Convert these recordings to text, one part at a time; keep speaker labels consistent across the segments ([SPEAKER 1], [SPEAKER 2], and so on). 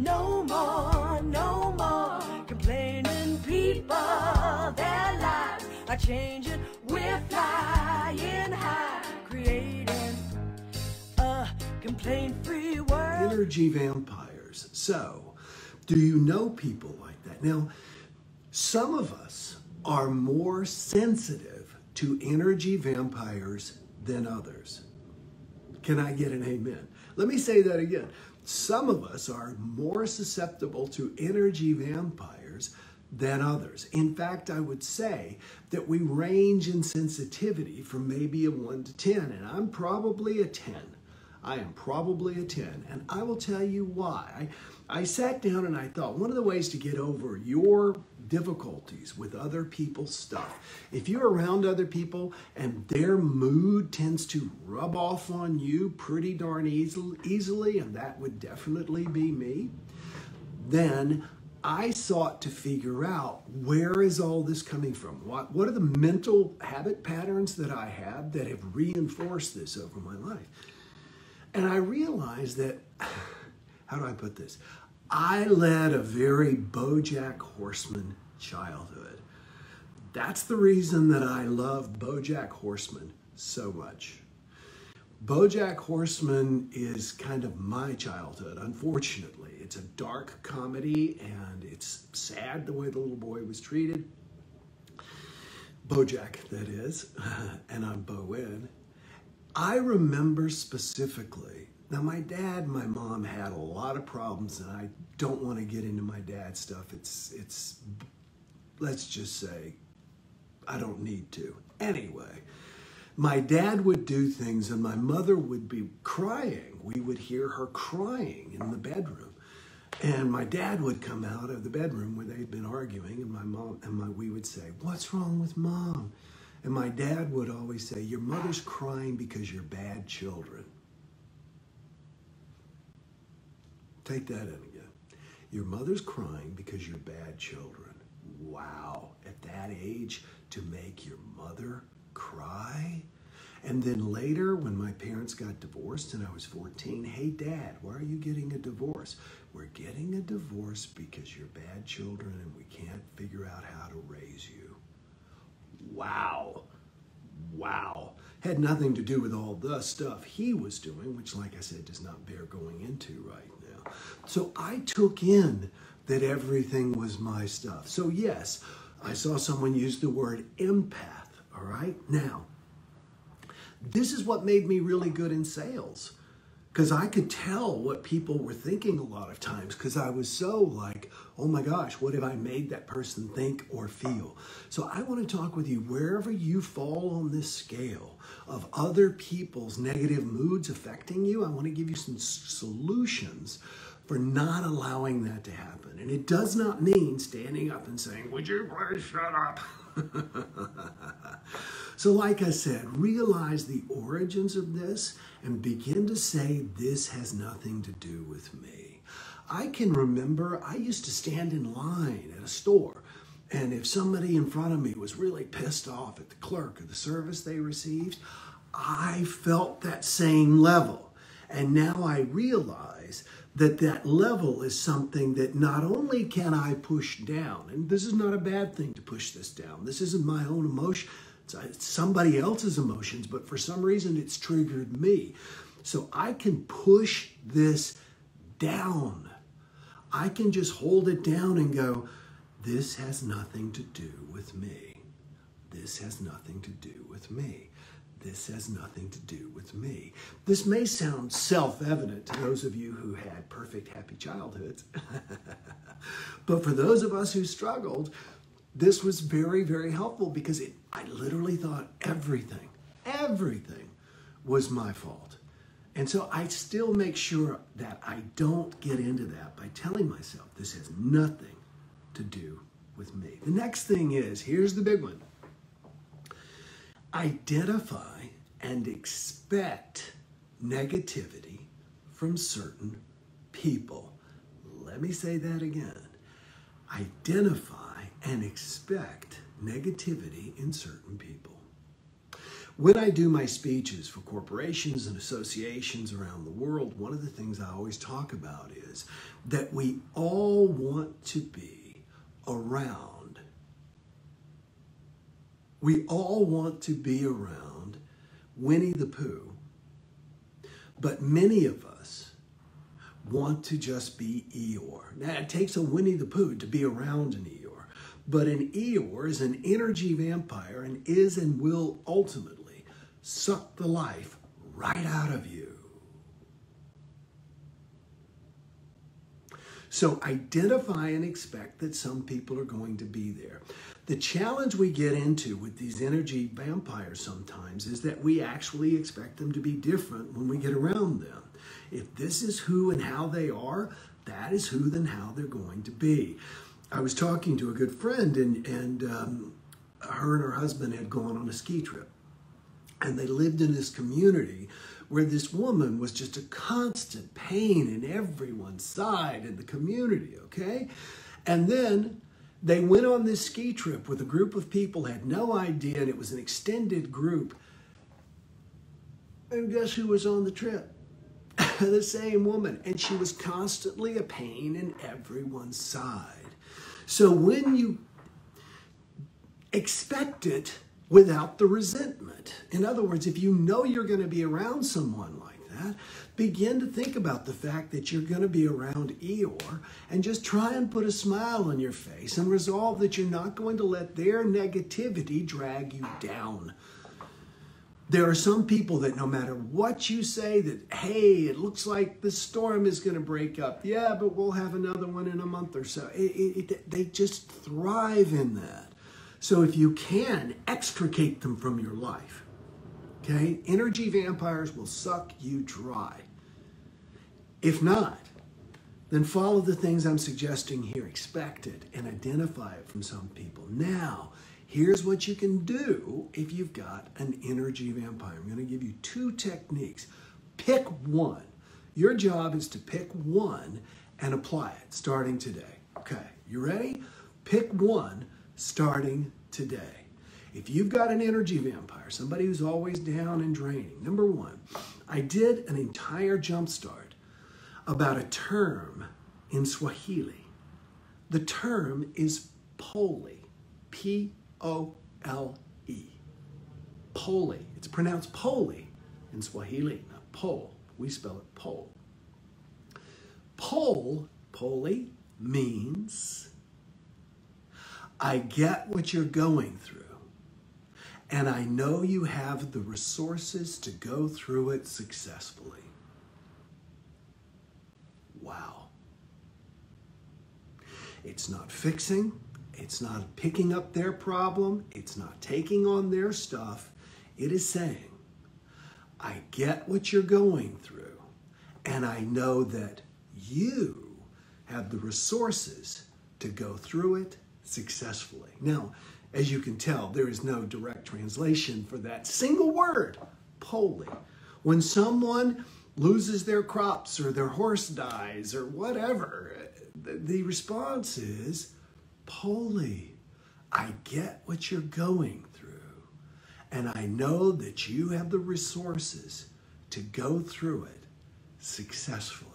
[SPEAKER 1] No more, no more complaining people. Their lives are changing. We're flying high, creating a complaint-free world.
[SPEAKER 2] Energy vampires. So, do you know people like that? Now, some of us are more sensitive to energy vampires than others. Can I get an amen? Let me say that again. Some of us are more susceptible to energy vampires than others. In fact, I would say that we range in sensitivity from maybe a 1 to 10, and I'm probably a 10. I am probably a 10, and I will tell you why. I sat down and I thought one of the ways to get over your difficulties with other people's stuff, if you're around other people and their mood tends to rub off on you pretty darn easily, and that would definitely be me, then I sought to figure out, where is all this coming from? What are the mental habit patterns that I have that have reinforced this over my life? And I realized that, how do I put this? I led a very BoJack Horseman childhood. That's the reason that I love BoJack Horseman so much. BoJack Horseman is kind of my childhood, unfortunately. It's a dark comedy, and it's sad the way the little boy was treated. BoJack, that is, and I'm Bowen. I remember specifically, now my dad and my mom had a lot of problems, and I don't want to get into my dad's stuff. It's let's just say, I don't need to. Anyway, my dad would do things and my mother would be crying. We would hear her crying in the bedroom. And my dad would come out of the bedroom where they'd been arguing, and my mom and we would say, "What's wrong with Mom?" And my dad would always say, "Your mother's crying because you're bad children." Take that in again. Your mother's crying because you're bad children. Wow, at that age, to make your mother cry? And then later, when my parents got divorced and I was 14, "Hey, Dad, why are you getting a divorce?" "We're getting a divorce because you're bad children and we can't figure out how to raise you." Wow. Wow. Had nothing to do with all the stuff he was doing, which, like I said, does not bear going into right now. So I took in that everything was my stuff. So yes, I saw someone use the word empath, all right? Now, this is what made me really good in sales, because I could tell what people were thinking a lot of times, because I was so like, oh my gosh, what have I made that person think or feel? So I want to talk with you wherever you fall on this scale of other people's negative moods affecting you. I want to give you some solutions for not allowing that to happen. And it does not mean standing up and saying, "Would you please shut up?" So like I said, realize the origins of this and begin to say, this has nothing to do with me. I can remember I used to stand in line at a store, and if somebody in front of me was really pissed off at the clerk or the service they received, I felt that same level. And now I realize that that level is something that not only can I push down, and this is not a bad thing to push this down. This isn't my own emotion. It's somebody else's emotions, but for some reason it's triggered me. So I can push this down. I can just hold it down and go, this has nothing to do with me. This has nothing to do with me. This has nothing to do with me. This may sound self-evident to those of you who had perfect, happy childhoods. But for those of us who struggled, this was very, very helpful, because I literally thought everything was my fault. And so I still make sure that I don't get into that by telling myself this has nothing to do with me. The next thing is, here's the big one. Identify and expect negativity from certain people. Let me say that again. Identify and expect negativity in certain people. When I do my speeches for corporations and associations around the world, one of the things I always talk about is that we all want to be around. We all want to be around Winnie the Pooh, but many of us want to just be Eeyore. Now, it takes a Winnie the Pooh to be around an Eeyore, but an Eeyore is an energy vampire and is and will ultimately suck the life right out of you. So identify and expect that some people are going to be there. The challenge we get into with these energy vampires sometimes is that we actually expect them to be different when we get around them. If this is who and how they are, that is who and how they're going to be. I was talking to a good friend, and her and her husband had gone on a ski trip. And they lived in this community where this woman was just a constant pain in everyone's side in the community, okay? And then they went on this ski trip with a group of people, had no idea, and it was an extended group. And guess who was on the trip? The same woman. And she was constantly a pain in everyone's side. So when you expect it, without the resentment. In other words, if you know you're going to be around someone like that, begin to think about the fact that you're going to be around Eeyore and just try and put a smile on your face and resolve that you're not going to let their negativity drag you down. There are some people that no matter what you say that, hey, it looks like the storm is going to break up. Yeah, but we'll have another one in a month or so. They just thrive in that. So if you can, extricate them from your life, okay? Energy vampires will suck you dry. If not, then follow the things I'm suggesting here. Expect it and identify it from some people. Now, here's what you can do if you've got an energy vampire. I'm going to give you 2 techniques. Pick one. Your job is to pick one and apply it starting today. Okay, you ready? Pick one starting today. If you've got an energy vampire, somebody who's always down and draining, number one, I did an entire JumpStart about a term in Swahili. The term is poli, P-O-L-E. Poli. It's pronounced poli in Swahili, not pole. We spell it pole. Poli means I get what you're going through, and I know you have the resources to go through it successfully. Wow. It's not fixing, it's not picking up their problem, it's not taking on their stuff. It is saying, I get what you're going through, and I know that you have the resources to go through it successfully. Now, as you can tell, there is no direct translation for that single word, poli. When someone loses their crops or their horse dies or whatever, the response is, poli. I get what you're going through, and I know that you have the resources to go through it successfully.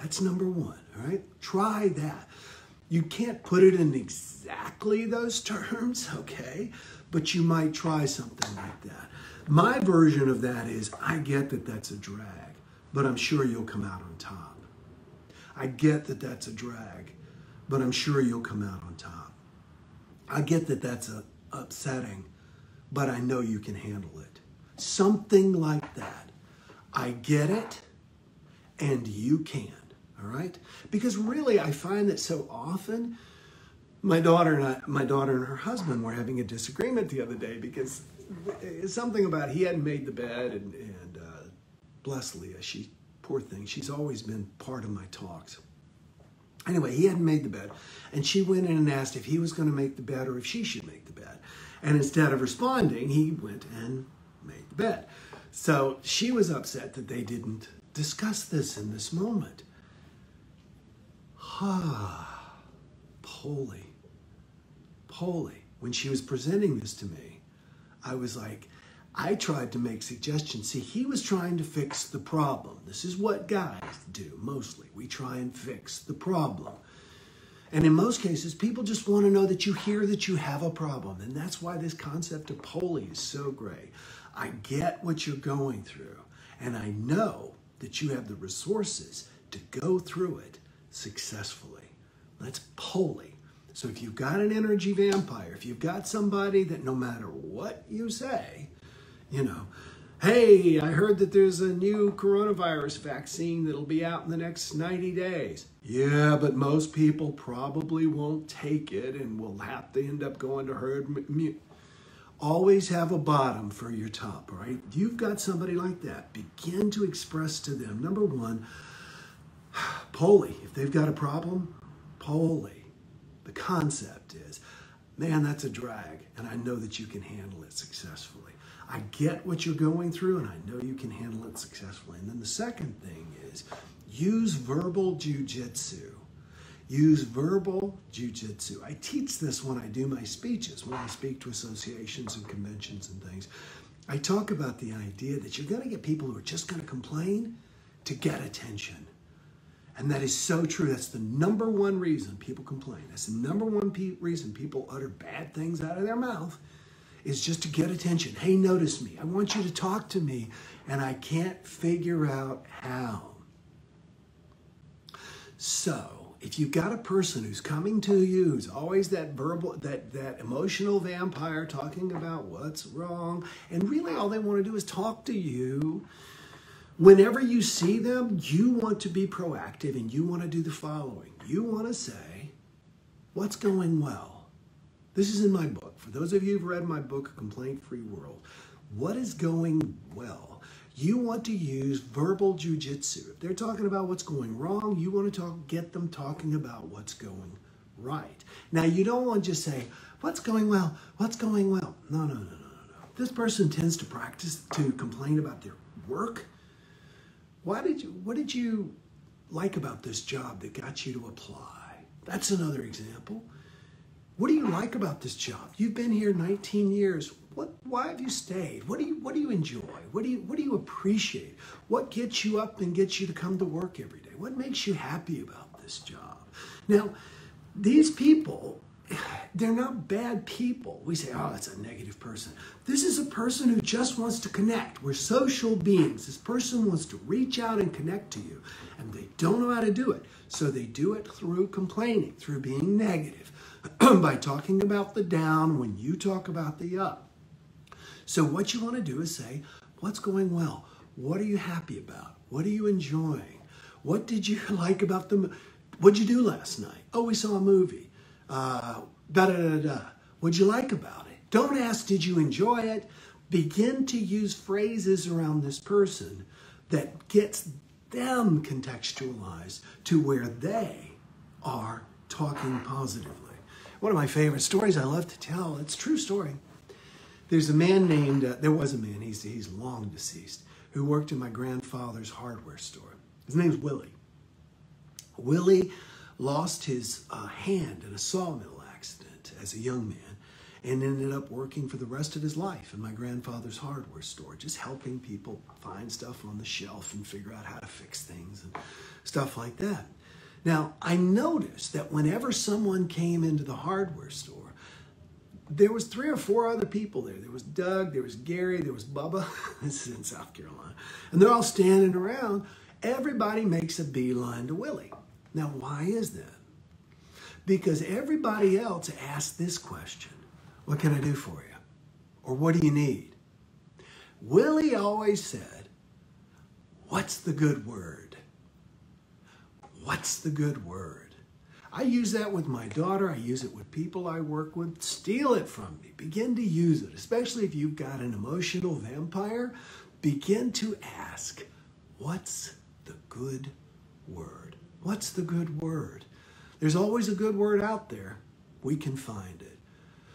[SPEAKER 2] That's number one, all right? Try that. You can't put it in exactly those terms, okay? But you might try something like that. My version of that is, I get that that's a drag, but I'm sure you'll come out on top. I get that that's a drag, but I'm sure you'll come out on top. I get that that's upsetting, but I know you can handle it. Something like that. I get it, and you can. All right? Because really, I find that so often, my daughter and her husband were having a disagreement the other day because something about he hadn't made the bed, and bless Leah, poor thing, she's always been part of my talks. Anyway, he hadn't made the bed, and she went in and asked if he was going to make the bed or if she should make the bed. And instead of responding, he went and made the bed. So she was upset that they didn't discuss this in this moment. Poli. When she was presenting this to me, I was like, I tried to make suggestions. See, he was trying to fix the problem. This is what guys do mostly. We try and fix the problem. And in most cases, people just want to know that you hear that you have a problem. And that's why this concept of polling is so great. I get what you're going through, and I know that you have the resources to go through it successfully. That's polling. So if you've got an energy vampire, if you've got somebody that no matter what you say, you know, hey, I heard that there's a new coronavirus vaccine that'll be out in the next 90 days. Yeah, but most people probably won't take it and will have to end up going to herd immunity. Always have a bottom for your top, all right? You've got somebody like that. Begin to express to them, number one, Polly, if they've got a problem, Polly. The concept is, man, that's a drag, and I know that you can handle it successfully. I get what you're going through, and I know you can handle it successfully. And then the second thing is, use verbal jujitsu. Use verbal jujitsu. I teach this when I do my speeches, when I speak to associations and conventions and things. I talk about the idea that you're going to get people who are just going to complain to get attention. And that is so true. That's the number one reason people complain. That's the number one reason people utter bad things out of their mouth, is just to get attention. Hey, notice me. I want you to talk to me, and I can't figure out how. So, if you've got a person who's coming to you, who's always that verbal, that emotional vampire talking about what's wrong, and really all they want to do is talk to you, whenever you see them, you want to be proactive and you want to do the following. You want to say, what's going well? This is in my book. For those of you who've read my book, A Complaint-Free World, what is going well? You want to use verbal jujitsu. If they're talking about what's going wrong, you want to get them talking about what's going right. Now, you don't want to just say, what's going well? What's going well? No. This person tends to practice to complain about their work. What did you like about this job that got you to apply? That's another example. What do you like about this job? You've been here 19 years. Why have you stayed? What do you enjoy? What do you appreciate? What gets you up and gets you to come to work every day? What makes you happy about this job? Now, these people, they're not bad people. We say, oh, that's a negative person. This is a person who just wants to connect. We're social beings. This person wants to reach out and connect to you, and they don't know how to do it. So they do it through complaining, through being negative, by talking about the down when you talk about the up. So what you want to do is say, what's going well? What are you happy about? What are you enjoying? What did you like about what'd you do last night? Oh, we saw a movie. What'd you like about it? Don't ask, did you enjoy it? Begin to use phrases around this person that gets them contextualized to where they are talking positively. One of my favorite stories I love to tell, it's a true story. There's a man named, there was a man, he's long deceased, who worked in my grandfather's hardware store. His name's Willie. Willie lost his hand in a sawmill accident as a young man and ended up working for the rest of his life in my grandfather's hardware store, just helping people find stuff on the shelf and figure out how to fix things and stuff like that. Now, I noticed that whenever someone came into the hardware store, there was 3 or 4 other people there. There was Doug, there was Gary, there was Bubba. This is in South Carolina. And they're all standing around. Everybody makes a beeline to Willie. Now, why is that? Because everybody else asked this question, what can I do for you? Or what do you need? Willie always said, what's the good word? What's the good word? I use that with my daughter. I use it with people I work with. Steal it from me. Begin to use it, especially if you've got an emotional vampire. Begin to ask, what's the good word? What's the good word? There's always a good word out there. We can find it.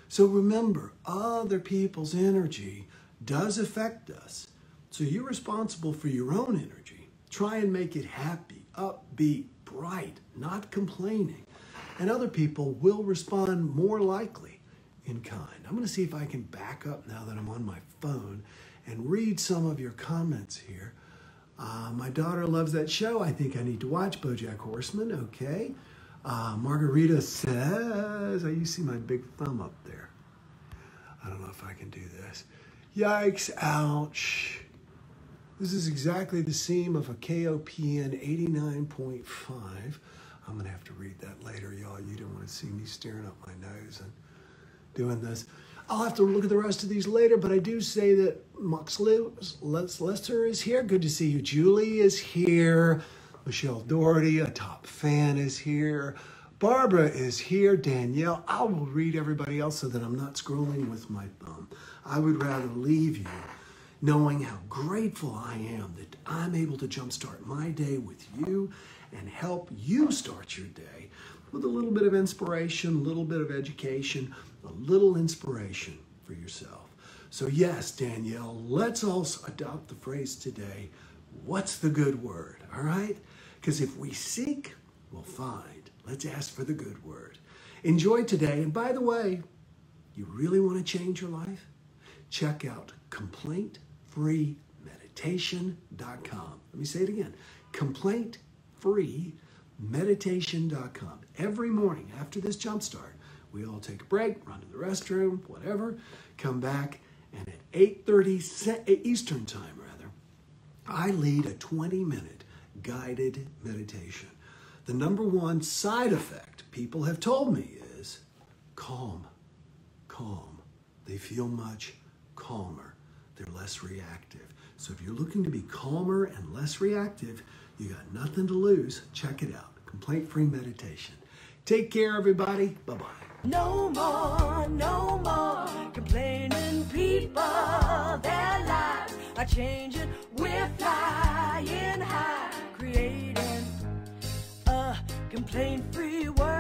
[SPEAKER 2] So remember, other people's energy does affect us. So you're responsible for your own energy. Try and make it happy, upbeat, bright, not complaining. And other people will respond more likely in kind. I'm going to see if I can back up now that I'm on my phone and read some of your comments here. My daughter loves that show. I think I need to watch BoJack Horseman. Okay. Margarita says, you see my big thumb up there. I don't know if I can do this. Yikes, ouch. This is exactly the seam of a KOPN 89.5. I'm going to have to read that later, y'all. You don't want to see me staring up my nose and doing this. I'll have to look at the rest of these later, but I do say that Max Lester is here. Good to see you. Julie is here. Michelle Doherty, a top fan, is here. Barbara is here. Danielle. I will read everybody else so that I'm not scrolling with my thumb. I would rather leave you knowing how grateful I am that I'm able to jumpstart my day with you and help you start your day with a little bit of inspiration, a little bit of education, a little inspiration for yourself. So yes, Danielle, let's also adopt the phrase today, what's the good word, all right? Because if we seek, we'll find. Let's ask for the good word. Enjoy today. And by the way, you really want to change your life? Check out complaintfreemeditation.com. Let me say it again, complaintfreemeditation.com. Every morning after this jumpstart, we all take a break, run to the restroom, whatever, come back, and at 8:30 Eastern time, I lead a 20-minute guided meditation. The number one side effect people have told me is calm. They feel much calmer. They're less reactive. So if you're looking to be calmer and less reactive, you got nothing to lose. Check it out. Complaint-free meditation. Take care, everybody. Bye-bye.
[SPEAKER 1] No more complaining people. Their lives are changing. We're flying high, creating a complaint-free world.